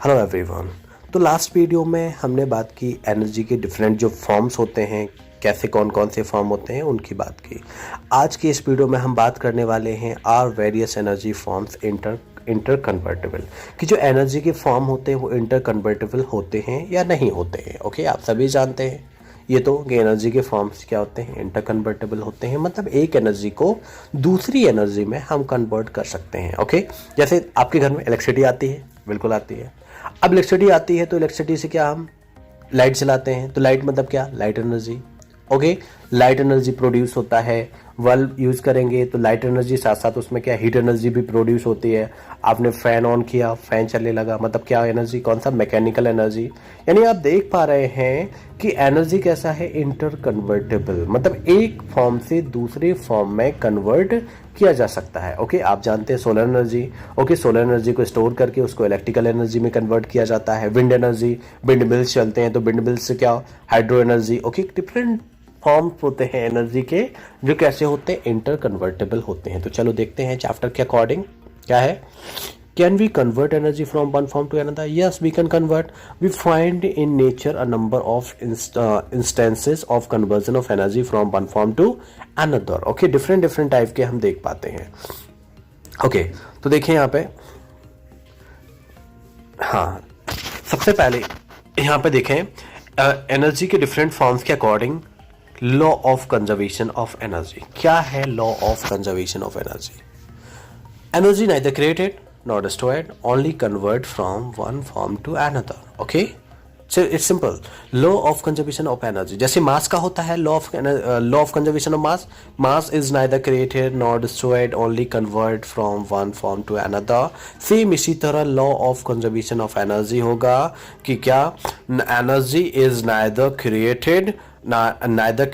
Hello everyone. तो last video में हमने बात की एनर्जी के डिफरेंट जो फॉर्म्स होते हैं, कैसे कौन कौन से फॉर्म होते हैं उनकी बात की। आज की इस वीडियो में हम बात करने वाले हैं are various energy forms inter convertible, कि जो एनर्जी के फॉर्म होते हैं वो इंटर कन्वर्टेबल होते हैं या नहीं होते हैं। ओके, आप सभी जानते हैं ये तो कि एनर्जी के फॉर्म्स क्या होते हैं, इंटर कन्वर्टेबल होते हैं। मतलब एक एनर्जी को दूसरी एनर्जी में हम कन्वर्ट कर सकते हैं। ओके, जैसे आपके घर में इलेक्ट्रिसिटी आती है, बिल्कुल आती है। अब इलेक्ट्रिसिटी आती है तो इलेक्ट्रिसिटी से क्या हम लाइट चलाते हैं, तो लाइट मतलब क्या, light energy. Okay, light energy produce होता है, बल्ब यूज करेंगे तो लाइट एनर्जी, साथ साथ उसमें क्या हीट एनर्जी भी प्रोड्यूस होती है। आपने फैन ऑन किया, फैन चलने लगा, मतलब क्या एनर्जी, कौन सा, मैकेनिकल एनर्जी। यानी आप देख पा रहे हैं कि एनर्जी कैसा है, इंटर कन्वर्टेबल, मतलब एक फॉर्म से दूसरे फॉर्म में कन्वर्ट किया जा सकता है। ओके, आप जानते हैं solar energy. Okay, solar energy को स्टोर करके उसको इलेक्ट्रिकल एनर्जी में कन्वर्ट किया जाता है। विंड एनर्जी, विंड मिल्स चलते हैं तो विंड मिल्स से क्या, hydro energy. Okay, different forms होते हैं एनर्जी के जो कैसे होते हैं, इंटर कन्वर्टेबल होते हैं। तो चलो देखते हैं चैप्टर के अकॉर्डिंग क्या है। Can we convert energy from one form to another? Yes, we can convert. We find in nature a number of instances of conversion of energy from one form to another. Okay, different type के हम देख पाते हैं। Okay, तो देखिए यहाँ पे, हाँ, सबसे पहले यहाँ पे देखें एनर्जी के डिफरेंट फॉर्म्स के according law of conservation of energy. क्या है law of conservation of energy? Energy neither created nor destroyed, only convert from one form to another. Okay, so it's simple. Law of conservation of energy, जैसे मास का होता है law of conservation of mass. Mass is neither created nor destroyed, only convert from one form to another. Same इसी तरह law of conservation of energy होगा कि क्या, energy is neither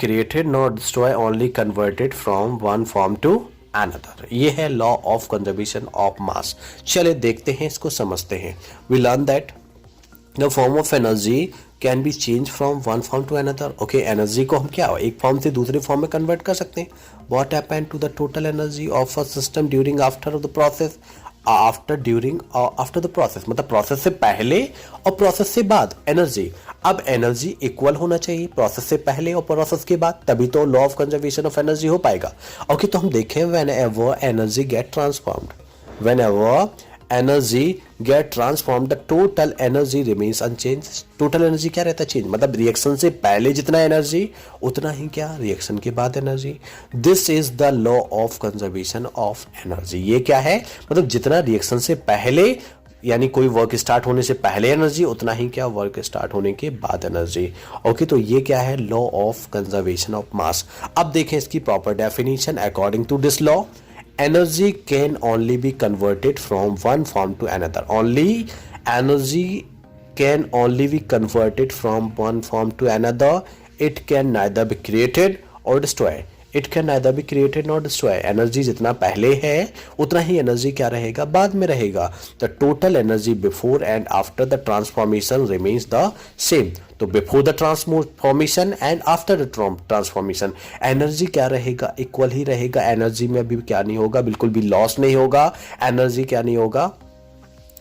created nor destroyed, only converted from one form to another. ये है law of conservation of mass. चले देखते हैं, इसको समझते हैं। We learn that the form of energy can be change from one form to another. Okay, energy को हम क्या, एक फॉर्म से दूसरे फॉर्म में कन्वर्ट कर सकते हैं। What happened to the total energy of a system during after the process, after the process, मतलब प्रोसेस से पहले और प्रोसेस से बाद एनर्जी। अब एनर्जी इक्वल होना चाहिए प्रोसेस से पहले और प्रोसेस के बाद, तभी तो law of conservation of energy हो पाएगा। ओके, तो हम देखें whenever energy get transformed, whenever energy get transform the total energy remains unchange. Total energy क्या रहता है, चेंज, मतलब रिएक्शन से पहले जितना एनर्जी उतना ही क्या, रिएक्शन के बाद energy. This is the law of conservation of energy. ये क्या है, मतलब जितना रिएक्शन से पहले, यानी कोई वर्क स्टार्ट होने से पहले एनर्जी, उतना ही क्या, वर्क स्टार्ट होने के बाद एनर्जी। ओके, तो ये क्या है, law of conservation of mass. अब देखें इसकी proper definition. According to this law, energy can only be converted from one form to another. Energy can only be converted from one form to another. It can neither be created or destroyed. It can neither be created nor destroyed. Energy जितना पहले है उतना ही energy क्या रहेगा, बाद में रहेगा। The total energy before and after the transformation remains the same. तो before the transformation and after the transformation energy क्या रहेगा, इक्वल ही रहेगा। एनर्जी में भी क्या नहीं होगा, बिल्कुल भी लॉस नहीं होगा। एनर्जी क्या नहीं होगा,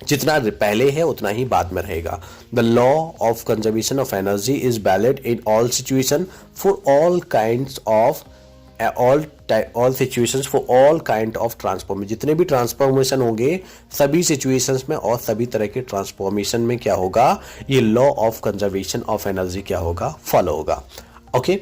जितना पहले है उतना ही बाद में रहेगा। The law of conservation of energy is valid in all situation for all kinds of all situations for all kind of transformation। जितने भी ट्रांसफॉर्मेशन होंगे सभी सिचुएशंस में और सभी तरह के ट्रांसफॉर्मेशन में क्या होगा, ये law of conservation of energy क्या होगा, फॉलो होगा। ओके,